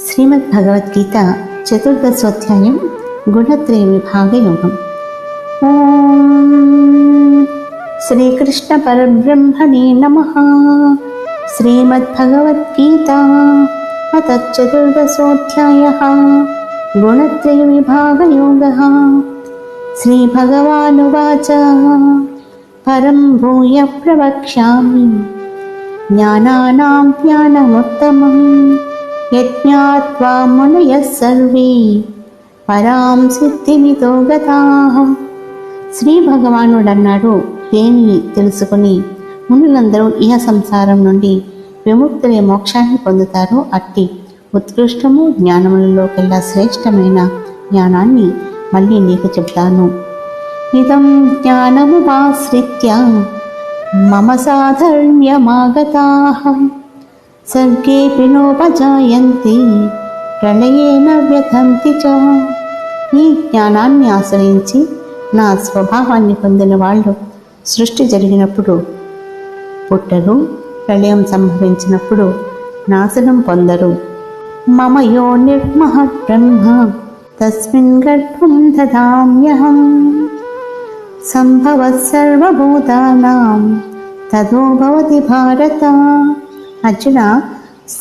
శ్రీమద్ భగవద్గీత చతుర్దశోధ్యాయం గుణత్రయ విభాగ యోగం. ఓం శ్రీకృష్ణ పరబ్రహ్మణే నమః. శ్రీమద్భగవద్గీత అథ చతుర్దశోధ్యాయః గుణత్రయ విభాగ యోగః. శ్రీభగవానువాచ పరం భూయ ప్రవక్ష్యామి జ్ఞానానాం జ్ఞానముత్తమం యజ్ఞాత్వా మునయః సర్వే పరాం సిద్ధిమితో గతాః. శ్రీ భగవానుడు అన్నాడు, దేనిని తెలుసుకుని మునులందరూ ఇహ సంసారం నుండి విముక్తులే మోక్షాన్ని పొందుతారో అట్టి ఉత్కృష్టము జ్ఞానములలోకెల్లా శ్రేష్టమైన జ్ఞానాన్ని మళ్ళీ నీకు చెప్తాను. ఇదం జ్ఞానముపాశ్రిత్య మమ సాధర్మ్యమాగతాః సర్గేపి నోపజాయంతి ప్రళయేన వ్యథంతి చ. ఈ జ్ఞానాన్ని ఆశ్రయించి నా స్వభావాన్ని పొందిన వాళ్ళు సృష్టి జరిగినప్పుడు పుట్టరు, ప్రళయం సంభవించినప్పుడు నాశనం పొందరు. మమ యో నిర్మహత్ బ్రహ్మ తస్మిన్ గర్భం దదామ్యహం సంభవః సర్వభూతానాం తదో భవతి భారత. అర్జున,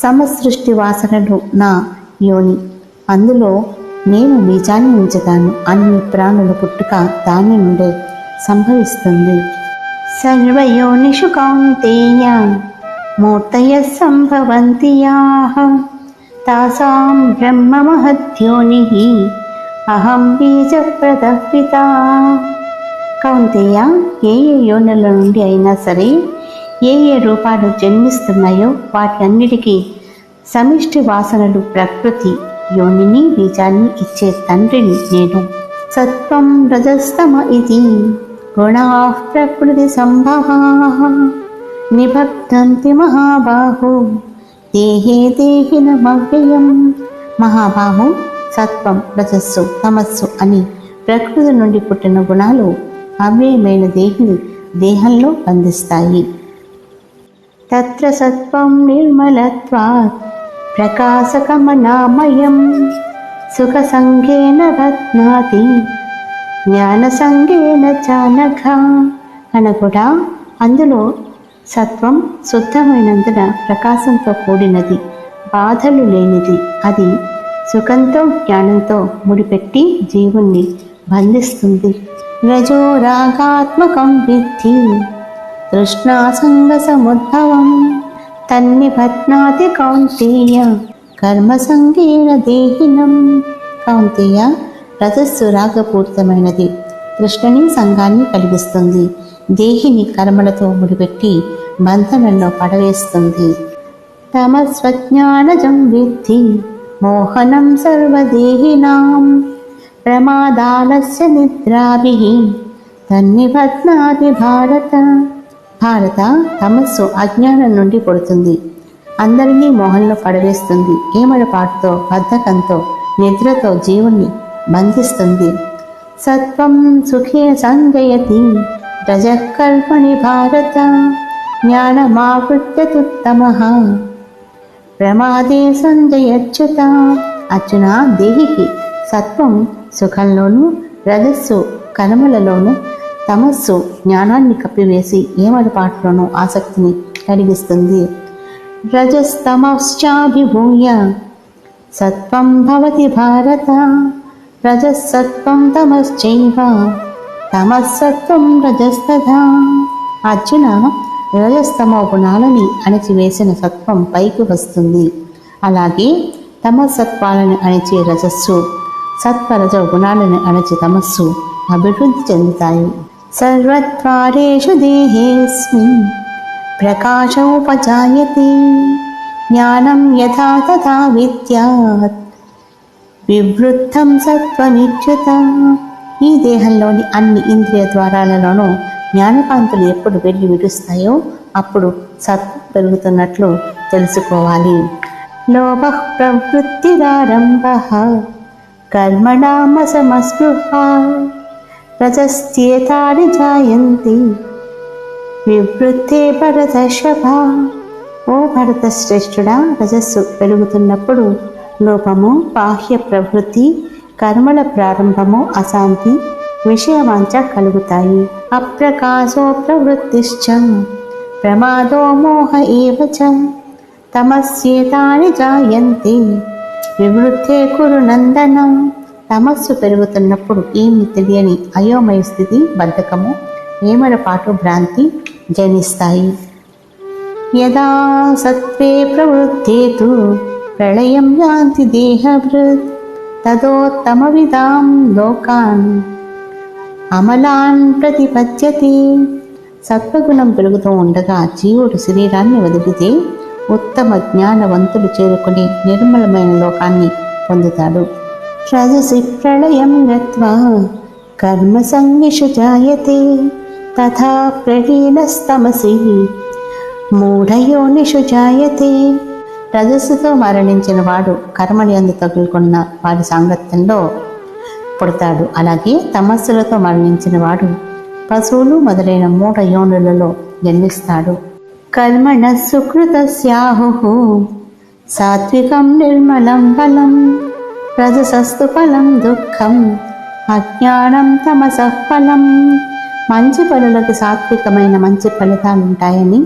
సమసృష్టి వాసనలు నా యోని, అందులో నేను బీజాన్ని ఉంచుతాను. అన్ని ప్రాణుల పుట్టుక దాని నుండే సంభవిస్తుంది. సర్వయోనిషు కౌంతేయ మూర్తయః సంభవంతి యాః తాసాం బ్రహ్మ మహద్యోనిః అహం బీజప్రదః పితా. కౌంతేయ, ఏ ఏ యోనుల నుండి అయినా సరే ఏ ఏ రూపాలు జన్మిస్తున్నాయో వాటి అన్నిటికీ సమిష్టి వాసనలు ప్రకృతి యోనిని బీజాన్ని ఇచ్చే తండ్రిని నేను. సత్వం రజస్తమ ఇది గుణాః ప్రకృతి సంభవాః నిబధ్నంతి మహాబాహో దేహే దేహినమవ్యయం. మహాబాహు, సత్వం, రజస్సు, తమస్సు అని ప్రకృతి నుండి పుట్టిన గుణాలు అవ్యయమైన దేహిని దేహంలో బంధిస్తాయి. తత్ర సత్వం నిర్మలత్వాత్ ప్రకాశకమనామయం సుఖసంగేన రత్నాతి జ్ఞానసంగేన చానఘ. అనగా అందులో సత్వం శుద్ధమైనందున ప్రకాశంతో కూడినది, బాధలు లేనిది. అది సుఖంతో జ్ఞానంతో ముడిపెట్టి జీవుణ్ణి బంధిస్తుంది. రజో రాగాత్మకం విద్ధి తృష్ణాసంగ సముద్భవం తన్నిబధ్నాతి కౌంతేయ కర్మసంగేన దేహినం. కౌంతేయ, రజస్సు రాగపూరితమైనది, తృష్ణని సంఘాన్ని కలిగిస్తుంది, దేహిని కర్మలతో ముడిపెట్టి బంధనంలో పడవేస్తుంది. తమస్వజ్ఞానజం విద్ధి మోహనం సర్వదేహినాం ప్రమాదాలస్య నిద్రాభిః తన్నిబధ్నాతి భారత. భారత, తమస్సు అజ్ఞానం నుండి పుడుతుంది, అందరినీ మోహంలో పడవేస్తుంది, ఏమడపాటుతో, బద్ధకంతో, నిద్రతో జీవుణ్ణి బంధిస్తుంది. సత్వం సుఖే సంజయతి రజః కల్పని భారత జ్ఞానమావృత్య తుత్తమః ప్రమాదే సంజయచ్యుత. అర్జున, దేహికి సత్వం సుఖంలోను, రజస్సు కర్మలలోను, తమస్సు జ్ఞానాన్ని కప్పివేసి ఏమడపాటులోనూ ఆసక్తిని కలిగిస్తుంది. రజస్తమశ్చాభిభూయ సత్వం భవతి భారత రజస్సత్వం తమశ్చైవ తమస్సత్వం రజస్తథా. అర్జున, రజస్తమో గుణాలని అణిచివేసిన సత్వం పైకి వస్తుంది, అలాగే తమసత్వాలను అణిచే రజస్సు, సత్వరజ గుణాలను అణచి తమస్సు అభివృద్ధి చెందుతాయి. సర్వద్వారేషు దేహేస్మిన్ ప్రకాశ ఉపజాయతే జ్ఞానం యథా తథా విద్యాత్ వివృద్ధం సత్వమిచ్యుత. ఈ దేహంలోని అన్ని ఇంద్రియ ద్వారాలలోనూ జ్ఞానకాంతులు ఎప్పుడు వెళ్ళి విడుస్తాయో అప్పుడు సత్వం పెరుగుతున్నట్లు తెలుసుకోవాలి. లోభః ప్రవృత్తిరారంభః కర్మణామసమస్పృహా రజస్యేతాని జాయంతి వివృద్ధే భరతర్షభ. ఓ భరత శ్రేష్ఠుడా, రజస్సు పెరుగుతున్నప్పుడు లోపము, బాహ్య ప్రవృత్తి, కర్మల ప్రారంభము, అశాంతి, విషయవాంఛ కలుగుతాయి. అప్రకాశో ప్రవృత్తిశ్చ ప్రమాదో మోహ ఏవ చ తమస్యేతాని జాయంతే వివృద్ధే కురు నందన. తమస్సు పెరుగుతున్నప్పుడు ఏమి తెలియని అయోమయ స్థితి, బద్ధకము, ఏమరపాటు, భ్రాంతి జనిస్తాయి. యదా సత్వే ప్రవృద్ధేతు ప్రళయం యాంతి దేహభృత్ తదోత్తమవిదాం లోకాన్ అమలాన్ ప్రతిపద్యతే. సత్వగుణం పెరుగుతూ ఉండగా జీవుడు శరీరాన్ని వదిలితే ఉత్తమ జ్ఞానవంతులు చేరుకుని నిర్మలమైన లోకాన్ని పొందుతాడు. రజసి ప్రళయం గత్వా కర్మ సంగిషు జాయతే తథా ప్రహీనస్తమసి మూఢయోనిషు జాయతే. రజస్సుతో మరణించిన వాడు కర్మలందు తగులుకున్న వారి సాంగత్యంలో పుడతాడు. అలాగే తమస్సులతో మరణించిన వాడు పశువులు మొదలైన మూఢ యోనులలో జన్మిస్తాడు. కర్మణ సుకృతస్యాహు సాత్వికం నిర్మలం ఫలం రజసస్తు ఫలం దుఃఖం అజ్ఞానం తమసః ఫలం. మంచి పనులకు సాత్వికమైన మంచి ఫలితాలు ఉంటాయని,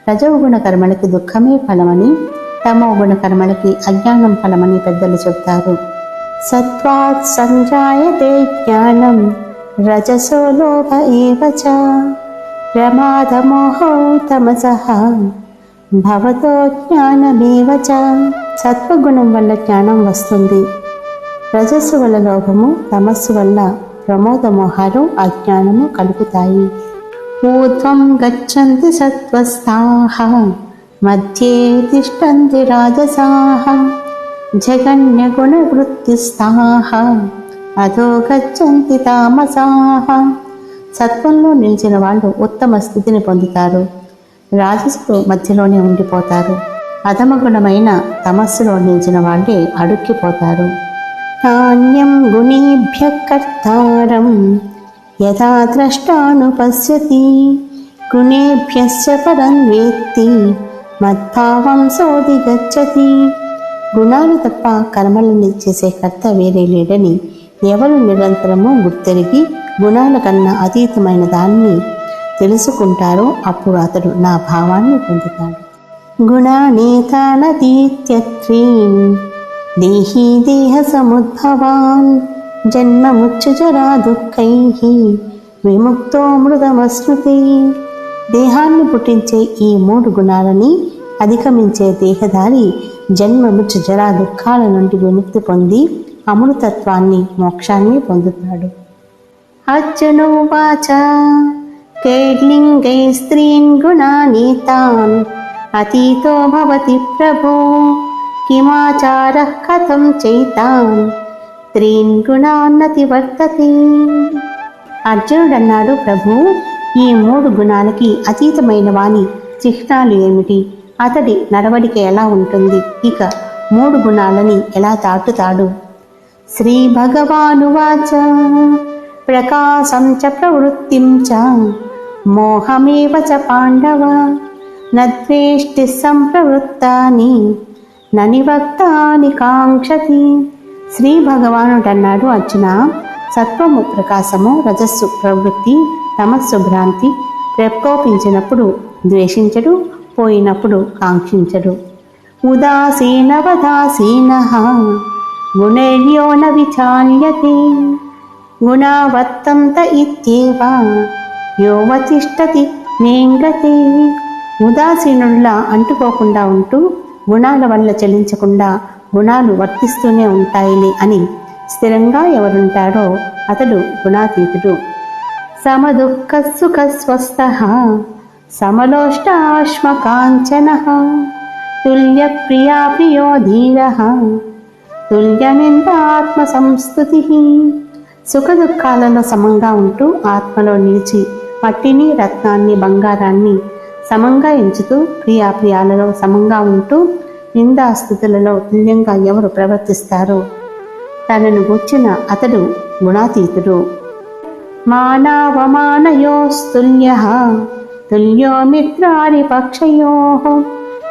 రజోగుణ కర్మలకి దుఃఖమే ఫలమని, తమో గుణ కర్మలకి అజ్ఞానం ఫలమని పెద్దలు చెబుతారు. సత్వాత్ సంజాయతే జ్ఞానం రజసో లోభ ఏవ చ ప్రమాదమోహో తమసః భవతో జ్ఞానమేవ చ. సత్వగుణం వల్ల జ్ఞానం వస్తుంది. రజస్సు వల్ల లోభము, తమస్సు వల్ల ప్రమోదమోహాలు, అజ్ఞానము కలుగుతాయి. ఊర్ధ్వం గచ్చంతి సత్వస్థాః మధ్యే తిష్టంతి రాజసాః జగన్యగుణవృత్తిస్థాః అధో గచ్చంతి తామసాః. సత్వంలో నిలిచిన వాళ్ళు ఉత్తమ స్థితిని పొందుతారు. రాజసులు మధ్యలోనే ఉండిపోతారు. అధమగుణమైన తమస్సులో నిలిచిన వాళ్ళే అడుక్కిపోతారు. నాణ్యం గుణేభ్యః కర్తారం యథా ద్రష్టానుపశ్యతి గుణేభ్యశ్చ పరం వేత్తి మద్భావం సోధిగచ్చతి. గుణాలు తప్ప కర్మలను చేసే కర్త వేరే లేడని ఎవరు నిరంతరము గుర్తెరిగి గుణాల కన్నా అతీతమైన దాన్ని తెలుసుకుంటారో అప్పుడు అతడు నా భావాన్ని పొందుతాడు. గుణానేతానతీత్యత్రీన్ దేహీ దేహ సముద్భవాన్ జన్మముచ్చజరా దుఃఖైః విముక్తో మృతమశ్నుతే. దేహాన్ని పుట్టించే ఈ 3 గుణాలని అధిగమించే దేహధారి జన్మముచ్చ జరా దుఃఖాల నుండి విముక్తి పొంది అమృతత్వాన్ని, మోక్షాన్ని పొందుతాడు. అర్జునోవాచ కేర్లింగై స్త్రీన్ గుణానీతాన్ అతీతో భవతి ప్రభో కిమాచారః కథం చైతాన్ త్రీన్ గుణాన్నతి వర్తతే. అర్జునుడన్నాడు, ప్రభు, ఈ 3 గుణాలకి అతీతమైన వాని చిహ్నాలు ఏమిటి? అతడి నడవడిక ఎలా ఉంటుంది? ఇక 3 గుణాలని ఎలా దాటుతాడు? శ్రీ భగవానువాచ ప్రకాశం చ ప్రవృత్తిం చ మోహమేవ చ పాండవ నద్వేష్టి సంప్రవృత్తాని ననివక్తాని కాంక్షతి. శ్రీ భగవానుడన్నాడు, అర్జున, సత్వము ప్రకాశము, రజస్సు ప్రవృత్తి, తమస్సు భ్రాంతి. ప్రకోపించినప్పుడు ద్వేషించడు, పోయినప్పుడు కాంక్షించడు. ఉదాసీనవదాసీనః గుణైర్యో న విచాల్యతే గుణావర్తంత ఇత్యేవ యోవతిష్టతి నేంగతే. ఉదాసీనుల్లా అంటుకోకుండా ఉంటూ గుణాల వల్ల చలించకుండా గుణాలు వర్తిస్తూనే ఉంటాయిలే అని స్థిరంగా ఎవరుంటాడో అతడు గుణాతీతుడు. సమదుఃఖ సుఖ స్వస్థః సమలోష్టాశ్మకాంచనః తుల్య ప్రియా ప్రియో ధీరః తుల్యనిందాత్మ సంస్తుతిః. సుఖ దుఃఖాలలో సమంగా ఉంటూ ఆత్మలో నిలిచి మట్టిని, రత్నాన్ని, బంగారాన్ని సమంగా ఎంచుతూ ప్రియాప్రియాలలో సమంగా ఉంటూ నిందాస్థుతులలో తుల్యంగా ఎవరు ప్రవర్తిస్తారో తనను గూర్చిన అతడు గుణాతీతుడు. మానవమానయోస్తుల్యః తుల్యో మిత్రారిపక్షయోః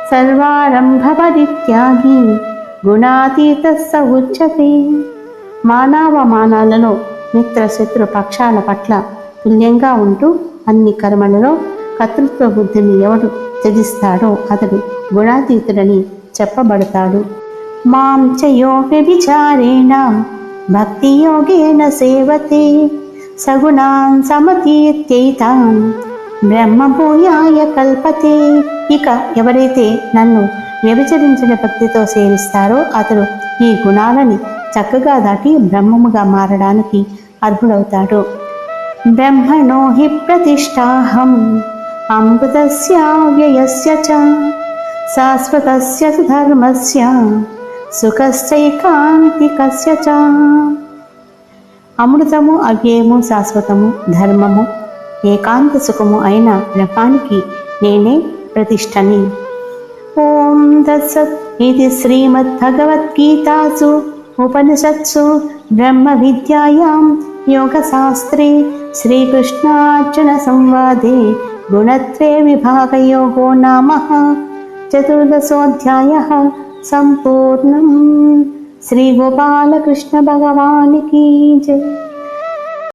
సర్వారంభ పరిత్యాగి గుణాతీత స ఉచ్యతే. మానవమానాలలో మిత్ర శత్రు పక్షాల పట్ల తుల్యంగా ఉంటూ అన్ని కర్మలలో కర్తృత్వ బుద్ధిని ఎవడు త్యజిస్తాడో అతడు గుణాతీతుడని చెప్పబడతాడు. మాం చ యో వ్యభిచారేణ భక్తి యోగేన సేవతే సగుణాన్ సమతీత్యైతాన్ బ్రహ్మభూయాయ కల్పతే. ఇక ఎవరైతే నన్ను వ్యభిచరించిన భక్తితో సేవిస్తారో అతడు ఈ గుణాలని చక్కగా దాటి బ్రహ్మముగా మారడానికి అర్హుడవుతాడు. బ్రహ్మణో హి ప్రతిష్టాహం అమృతస్య వ్యయస్య చ శాశ్వతస్య ధర్మస్య సుఖశ్చైకాంతికస్య చ. అమృతము, అవ్యయము, శాశ్వతము, ధర్మము, ఏకాంత సుఖము అయిన బ్రహ్మానికి నేనే ప్రతిష్టని. ఓం తత్సత్. ఇది శ్రీమద్భగవద్గీతాసు ఉపనిషత్సు బ్రహ్మ విద్యాయాం యోగశాస్త్రే శ్రీకృష్ణార్జున సంవాదే గుణత్రయ విభాగయోగో నామ చతుర్దశోऽధ్యాయः సంపూర్ణం. శ్రీ గోపాలకృష్ణ భగవానికి జై.